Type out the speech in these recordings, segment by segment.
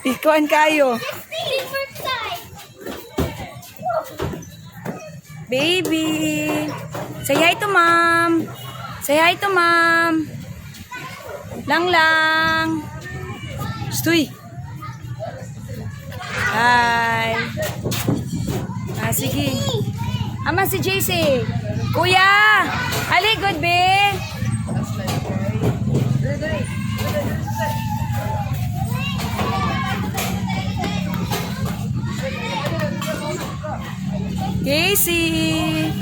Ikuan kayo. Baby. Say hi to mom. Say hi to mom. Lang lang. Stoy. Hi. Sige. Ama si JC. Kuya. Ali, good be. Casey.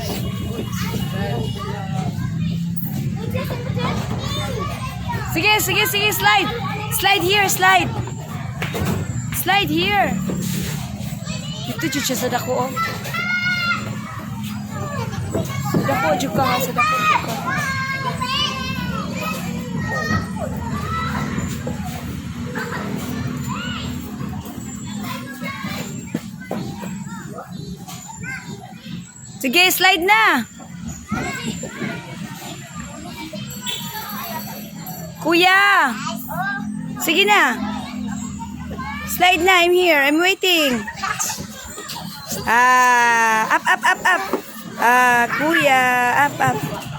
Sige, slide. Slide here, slide. Slide here. Ito jud siya sa dako, oh. Sa dako jud ka, sa dako jud ka. Sige, slide na. Kuya. Sige na. Slide na. I'm here. I'm waiting. Up. Kuya. Up.